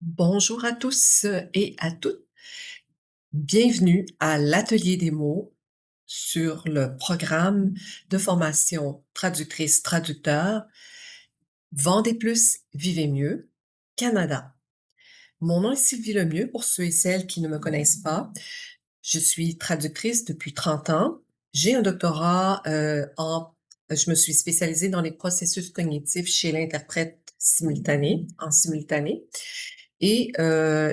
Bonjour à tous et à toutes. Bienvenue à l'Atelier des mots sur le programme de formation traductrice-traducteur Vendez plus, vivez mieux, Canada. Mon nom est Sylvie Lemieux pour ceux et celles qui ne me connaissent pas. Je suis traductrice depuis 30 ans. J'ai un doctorat je me suis spécialisée dans les processus cognitifs chez l'interprète en simultané. Et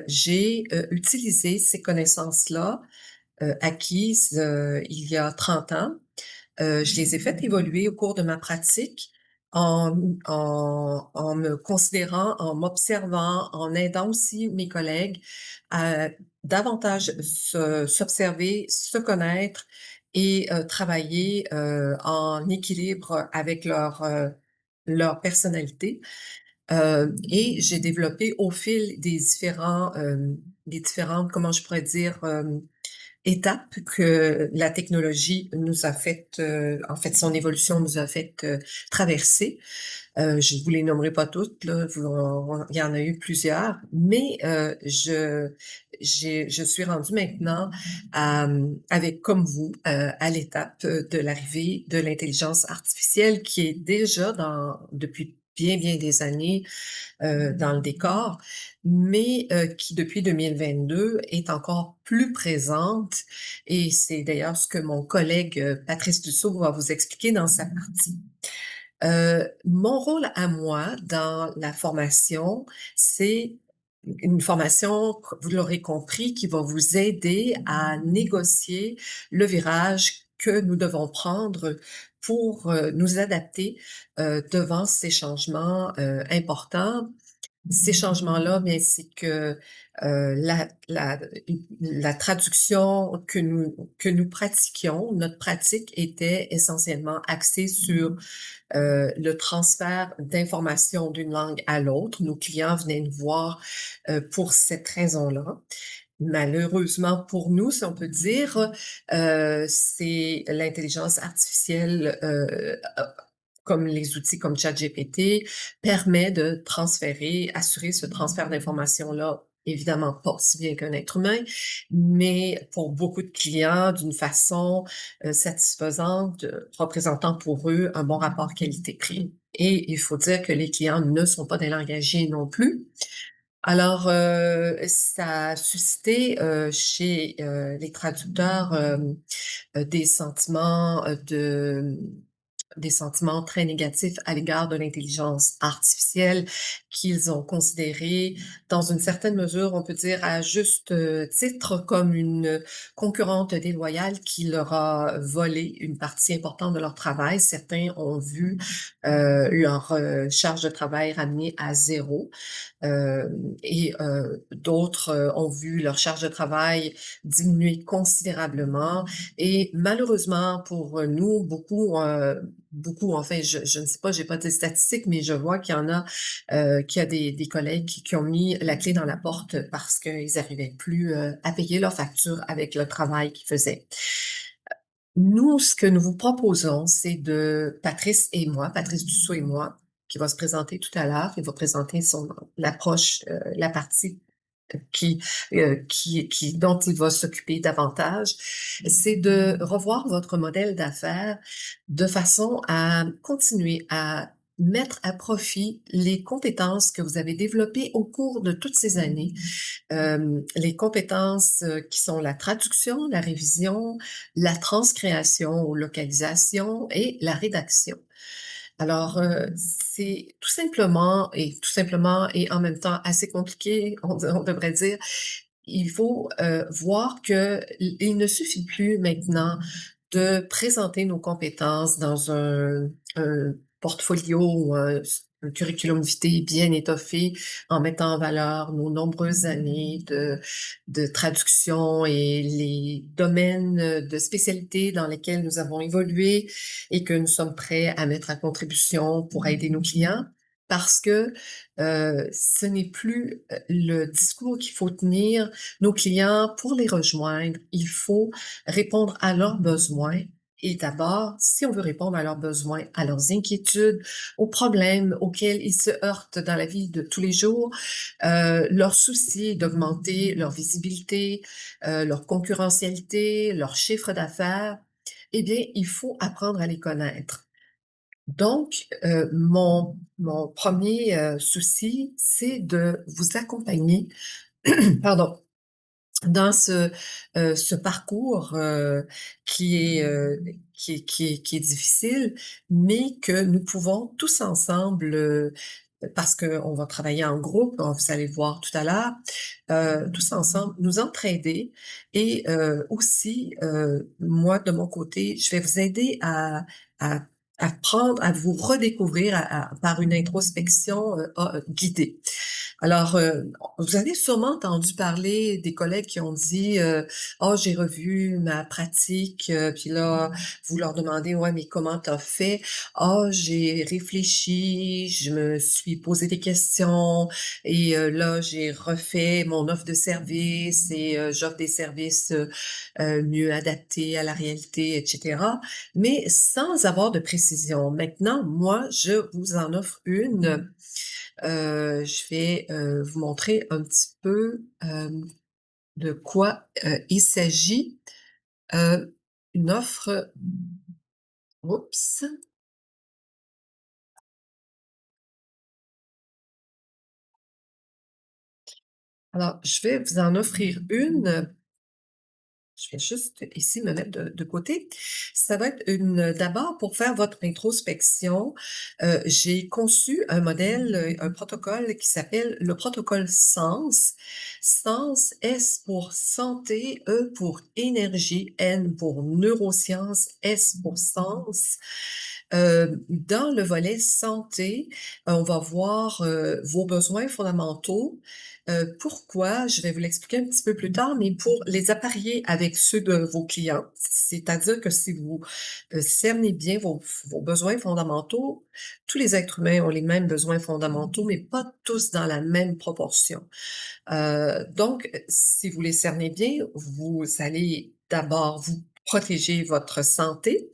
j'ai utilisé ces connaissances-là acquises il y a 30 ans. Je les ai faites évoluer au cours de ma pratique en me considérant, en m'observant, en aidant aussi mes collègues à davantage s'observer, se connaître et travailler en équilibre avec leur personnalité. Et j'ai développé au fil des différentes, comment je pourrais dire, étapes que la technologie nous a fait, en fait, son évolution nous a fait traverser. Je vous les nommerai pas toutes, là, il y en a eu plusieurs, mais je suis rendue maintenant avec, comme vous, à l'étape de l'arrivée de l'intelligence artificielle qui est déjà depuis bien des années dans le décor, mais qui depuis 2022 est encore plus présente. Et c'est d'ailleurs ce que mon collègue Patrice Dussault va vous expliquer dans sa partie. Mon rôle à moi dans la formation, c'est une formation, vous l'aurez compris, qui va vous aider à négocier le virage que nous devons prendre pour nous adapter devant ces changements importants. Ces changements-là, bien, c'est que la traduction que nous pratiquions, notre pratique était essentiellement axée sur le transfert d'informations d'une langue à l'autre. Nos clients venaient nous voir pour cette raison-là. Malheureusement pour nous, si on peut dire, c'est l'intelligence artificielle comme les outils comme ChatGPT permet de transférer, assurer ce transfert d'informations-là, évidemment pas aussi bien qu'un être humain, mais pour beaucoup de clients d'une façon satisfaisante, représentant pour eux un bon rapport qualité-prix. Et il faut dire que les clients ne sont pas des langagiers non plus. Alors, ça a suscité chez les traducteurs des sentiments des sentiments très négatifs à l'égard de l'intelligence artificielle qu'ils ont considéré, dans une certaine mesure, on peut dire à juste titre, comme une concurrente déloyale qui leur a volé une partie importante de leur travail. Certains ont vu leur charge de travail ramenée à zéro. Euh, et d'autres ont vu leur charge de travail diminuer considérablement. Et malheureusement pour nous, beaucoup, enfin, je ne sais pas, j'ai pas de statistiques, mais je vois qu'il y a des collègues qui ont mis la clé dans la porte parce qu'ils n'arrivaient plus à payer leurs factures avec le travail qu'ils faisaient. Nous, ce que nous vous proposons, c'est Patrice Dussault et moi, qui va se présenter tout à l'heure, il va présenter l'approche, la partie dont il va s'occuper davantage, c'est de revoir votre modèle d'affaires de façon à continuer à mettre à profit les compétences que vous avez développées au cours de toutes ces années, les compétences qui sont la traduction, la révision, la transcréation ou localisation et la rédaction. Alors, c'est tout simplement et en même temps assez compliqué, on devrait dire. Il faut voir que il ne suffit plus maintenant de présenter nos compétences dans un portfolio ou un curriculum vitae bien étoffé en mettant en valeur nos nombreuses années de traduction et les domaines de spécialité dans lesquels nous avons évolué et que nous sommes prêts à mettre à contribution pour aider nos clients. Parce que ce n'est plus le discours qu'il faut tenir. Nos clients, pour les rejoindre, il faut répondre à leurs besoins Et d'abord, si on veut répondre à leurs besoins, à leurs inquiétudes, aux problèmes auxquels ils se heurtent dans la vie de tous les jours, leur souci d'augmenter leur visibilité, leur concurrentialité, leur chiffre d'affaires, eh bien, il faut apprendre à les connaître. Donc, mon 1er, souci, c'est de vous accompagner, pardon, dans ce parcours, qui est difficile, mais que nous pouvons tous ensemble, parce qu'on va travailler en groupe, vous allez le voir tout à l'heure, tous ensemble nous entraider et aussi, moi de mon côté, je vais vous aider à apprendre à vous redécouvrir par une introspection, guidée. Alors, vous avez sûrement entendu parler des collègues qui ont dit, «Ah, j'ai revu ma pratique», puis là, vous leur demandez: «Ouais, mais comment t'as fait?» «Ah, j'ai réfléchi, je me suis posé des questions et là, j'ai refait mon offre de service et j'offre des services, mieux adaptés à la réalité» et cetera, mais sans avoir de précision. Maintenant, moi, je vous en offre une. Je vais, vous montrer un petit peu, de quoi, il s'agit. Une offre oups! Alors, je vais vous en offrir une. Je vais juste ici me mettre de côté. Ça va être une d'abord pour faire votre introspection, j'ai conçu un modèle, un protocole qui s'appelle le protocole SENS. SENS, S pour santé, E pour énergie, N pour neurosciences, S pour sens. Dans le volet santé, on va voir, vos besoins fondamentaux. Pourquoi? Je vais vous l'expliquer un petit peu plus tard, mais pour les apparier avec ceux de vos clients. C'est-à-dire que si vous, cernez bien vos besoins fondamentaux, tous les êtres humains ont les mêmes besoins fondamentaux, mais pas tous dans la même proportion. Donc, si vous les cernez bien, vous allez d'abord vous protéger votre santé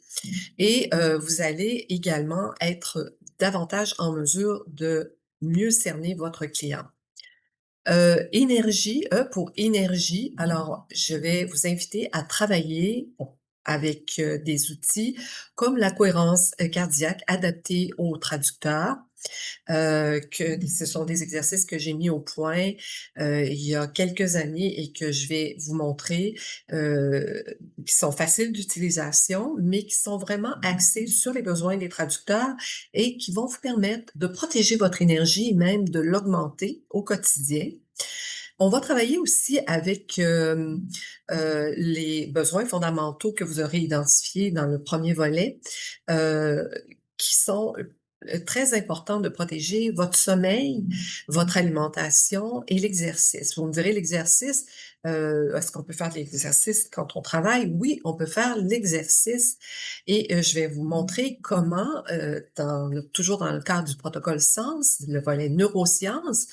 et vous allez également être davantage en mesure de mieux cerner votre client. Énergie, E pour énergie, alors je vais vous inviter à travailler avec, des outils comme la cohérence, cardiaque adaptée au traducteur, que ce sont des exercices que j'ai mis au point, il y a quelques années et que je vais vous montrer, heu, qui sont faciles d'utilisation, mais qui sont vraiment axés sur les besoins des traducteurs et qui vont vous permettre de protéger votre énergie et même de l'augmenter au quotidien. On va travailler aussi avec, les besoins fondamentaux que vous aurez identifiés dans le premier volet, heu, qui sont, très importants de protéger votre sommeil, votre alimentation et l'exercice. Vous me direz l'exercice, est-ce qu'on peut faire de l'exercice quand on travaille? Oui, on peut faire l'exercice et je vais vous montrer comment, toujours dans le cadre du protocole SENS, le volet neurosciences,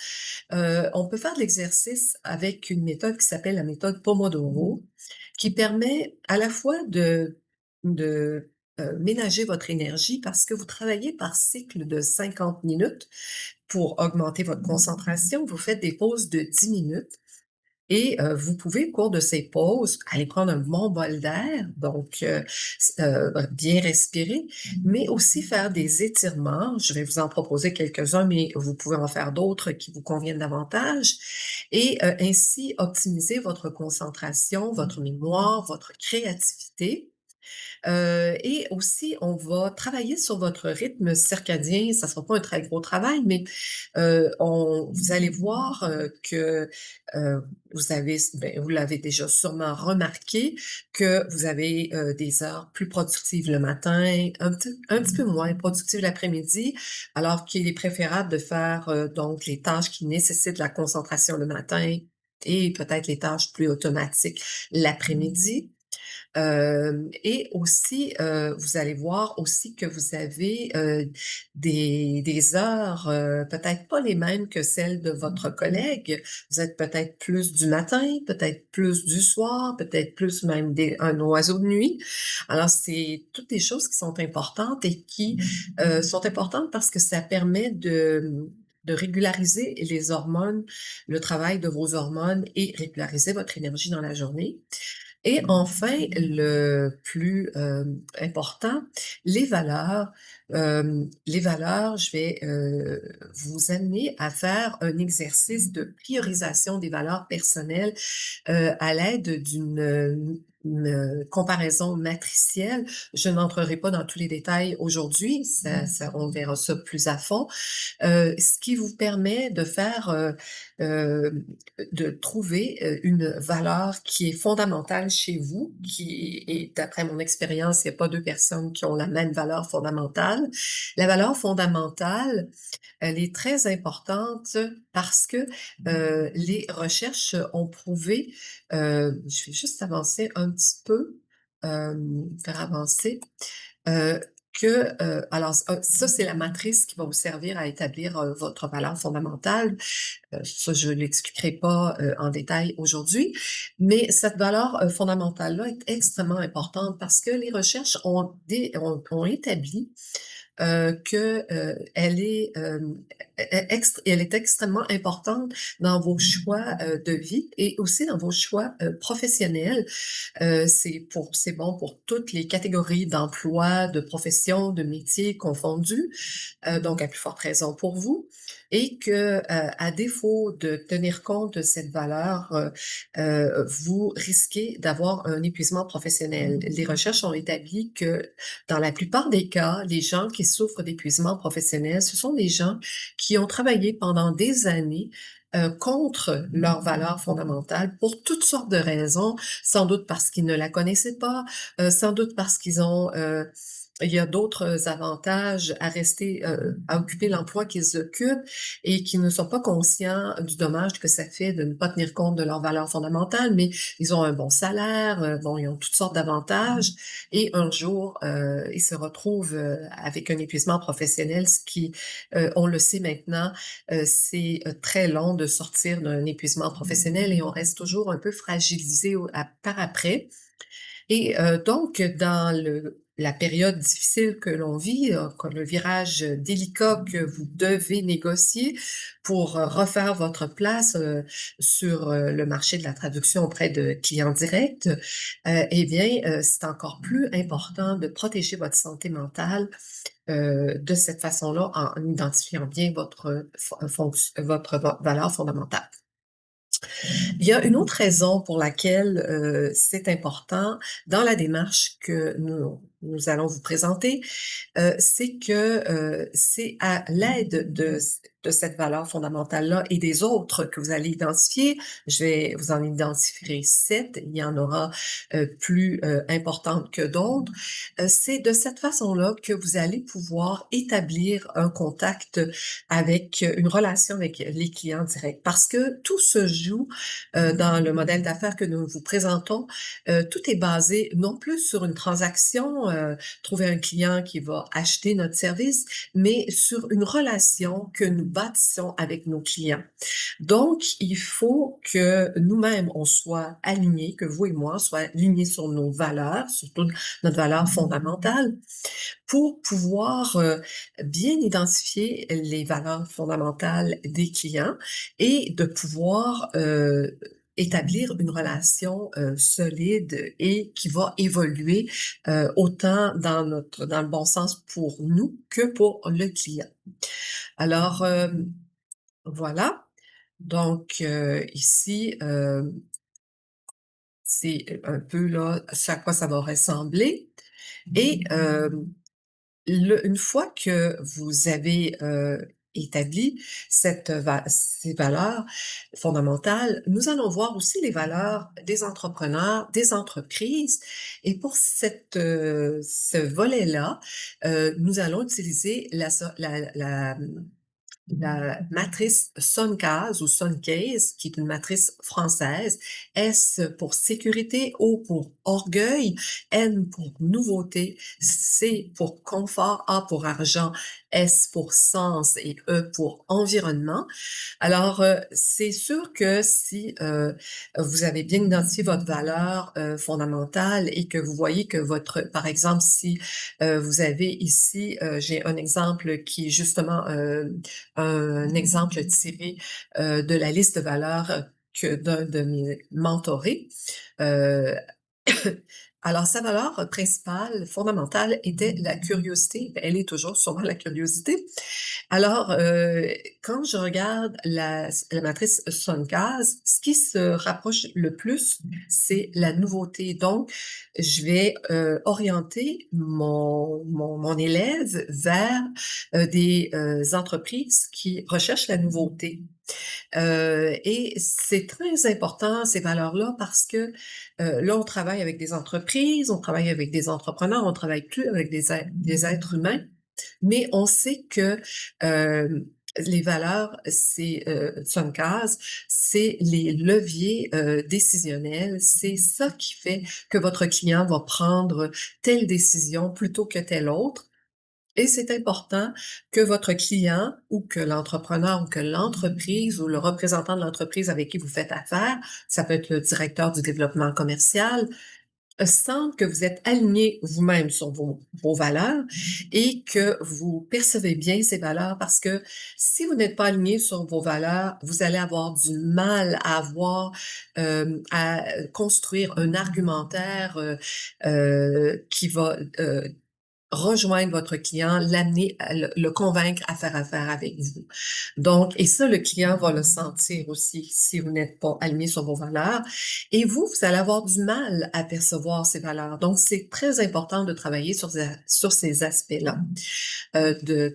on peut faire de l'exercice avec une méthode qui s'appelle la méthode Pomodoro, qui permet à la fois de ménager votre énergie parce que vous travaillez par cycle de 50 minutes pour augmenter votre concentration. Vous faites des pauses de 10 minutes et vous pouvez, au cours de ces pauses, aller prendre un bon bol d'air, donc bien respirer, mais aussi faire des étirements. Je vais vous en proposer quelques-uns, mais vous pouvez en faire d'autres qui vous conviennent davantage et ainsi optimiser votre concentration, votre mémoire, votre créativité. Et aussi, on va travailler sur votre rythme circadien. Ça sera pas un très gros travail, mais vous allez voir que vous l'avez déjà sûrement remarqué, que vous avez des heures plus productives le matin, un petit peu moins productives l'après-midi, alors qu'il est préférable de faire donc les tâches qui nécessitent la concentration le matin et peut-être les tâches plus automatiques l'après-midi. Et aussi, vous allez voir aussi que vous avez, des heures, peut-être pas les mêmes que celles de votre collègue. Vous êtes peut-être plus du matin, peut-être plus du soir, peut-être plus même un oiseau de nuit. Alors c'est toutes des choses qui sont importantes et qui, sont importantes parce que ça permet de régulariser les hormones, le travail de vos hormones et régulariser votre énergie dans la journée. Et enfin, le plus, important, les valeurs. Les valeurs, je vais, vous amener à faire un exercice de priorisation des valeurs personnelles, à l'aide une comparaison matricielle. Je n'entrerai pas dans tous les détails aujourd'hui, ça on verra ça plus à fond. Ce qui vous permet de faire, de trouver, une valeur qui est fondamentale chez vous, qui est d'après mon expérience, il y a pas 2 personnes qui ont la même valeur fondamentale. La valeur fondamentale, elle est très importante parce que, les recherches ont prouvé, je vais juste avancer un petit peu, faire avancer. Heu, que, alors ça, c'est la matrice qui va vous servir à établir, votre valeur fondamentale. Ça, je l'expliquerai pas, en détail aujourd'hui, mais cette valeur, fondamentale-là est extrêmement importante parce que les recherches ont établi que, elle est extrêmement importante dans vos choix, de vie et aussi dans vos choix, professionnels. C'est bon pour toutes les catégories d'emplois, de professions, de métiers confondus, donc à plus forte raison pour vous et que, à défaut de tenir compte de cette valeur, vous risquez d'avoir un épuisement professionnel. Les recherches ont établi que dans la plupart des cas, les gens qui souffrent d'épuisement professionnel, ce sont des gens qui ont travaillé pendant des années, contre leur valeur fondamentale pour toutes sortes de raisons, sans doute parce qu'ils ne la connaissaient pas, sans doute parce qu'ils ont, il y a d'autres avantages à rester, à occuper l'emploi qu'ils occupent et qui ne sont pas conscients du dommage que ça fait de ne pas tenir compte de leurs valeurs fondamentales, mais ils ont un bon salaire, bon, ils ont toutes sortes d'avantages et un jour, ils se retrouvent, avec un épuisement professionnel, ce qui, on le sait maintenant, c'est, très long de sortir d'un épuisement professionnel et on reste toujours un peu fragilisé par après. Et donc dans la période difficile que l'on vit, comme le virage délicat que vous devez négocier pour, refaire votre place, sur, le marché de la traduction auprès de clients directs, eh bien, c'est encore plus important de protéger votre santé mentale, de cette façon-là, en identifiant bien votre valeur fondamentale. Il y a une autre raison pour laquelle, c'est important dans la démarche que nous allons vous présenter, c'est que, c'est à l'aide de cette valeur fondamentale-là et des autres que vous allez identifier. Vous en identifierez 7, il y en aura, plus, importantes que d'autres. C'est de cette façon-là que vous allez pouvoir établir un contact avec, une relation avec les clients directs. Parce que tout se joue, dans le modèle d'affaires que nous vous présentons. Tout est basé non plus sur une transaction, trouver un client qui va acheter notre service, mais sur une relation que nous bâtissons avec nos clients. Donc, il faut que nous-mêmes, on soit alignés, que vous et moi soient alignés sur nos valeurs, surtout notre valeur fondamentale, pour pouvoir bien identifier les valeurs fondamentales des clients et de pouvoir établir une relation solide et qui va évoluer autant dans le bon sens pour nous que pour le client. Alors voilà. Donc ici, c'est un peu là ce à quoi ça va ressembler et une fois que vous avez, établi ces valeurs fondamentales, nous allons voir aussi les valeurs des entrepreneurs, des entreprises et pour ce volet-là, nous allons utiliser la matrice Suncase ou Suncase, qui est une matrice française. S pour sécurité, O pour orgueil, N pour nouveauté, C pour confort, A pour argent, S pour sens et E pour environnement. Alors, c'est sûr que si vous avez bien identifié votre valeur fondamentale et que vous voyez que par exemple, si vous avez ici, j'ai un exemple qui est justement un exemple tiré de la liste de valeurs que d'un de mes mentorés. Euh, alors, sa valeur principale, fondamentale, était la curiosité. Elle est toujours sûrement la curiosité. Alors, quand je regarde la matrice Suncase, ce qui se rapproche le plus, c'est la nouveauté. Donc, je vais orienter mon élève vers des entreprises qui recherchent la nouveauté. Et c'est très important, ces valeurs-là, parce que là, on travaille avec des entreprises, on travaille avec des entrepreneurs, on travaille plus avec des êtres humains, mais on sait que les valeurs, c'est Suncase, c'est les leviers décisionnels, c'est ça qui fait que votre client va prendre telle décision plutôt que telle autre. Et c'est important que votre client ou que l'entrepreneur ou que l'entreprise ou le représentant de l'entreprise avec qui vous faites affaire, ça peut être le directeur du développement commercial, sente que vous êtes aligné vous-même sur vos valeurs et que vous percevez bien ces valeurs parce que si vous n'êtes pas aligné sur vos valeurs, vous allez avoir du mal à construire un argumentaire qui va rejoindre votre client, l'amener, le convaincre à faire affaire avec vous. Donc, et ça, le client va le sentir aussi si vous n'êtes pas aligné sur vos valeurs. Et vous allez avoir du mal à percevoir ces valeurs. Donc, c'est très important de travailler sur ces aspects-là,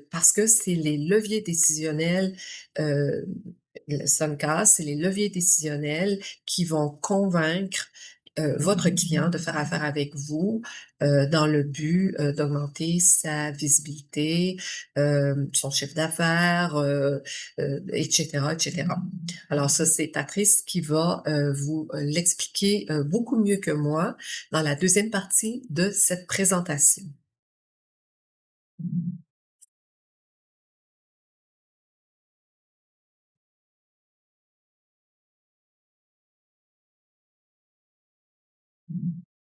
parce que c'est les leviers décisionnels. Le Suncast, c'est les leviers décisionnels qui vont convaincre votre client de faire affaire avec vous dans le but d'augmenter sa visibilité, son chiffre d'affaires, etc., etc. Alors ça, c'est Patrice qui va vous l'expliquer beaucoup mieux que moi dans la deuxième partie de cette présentation.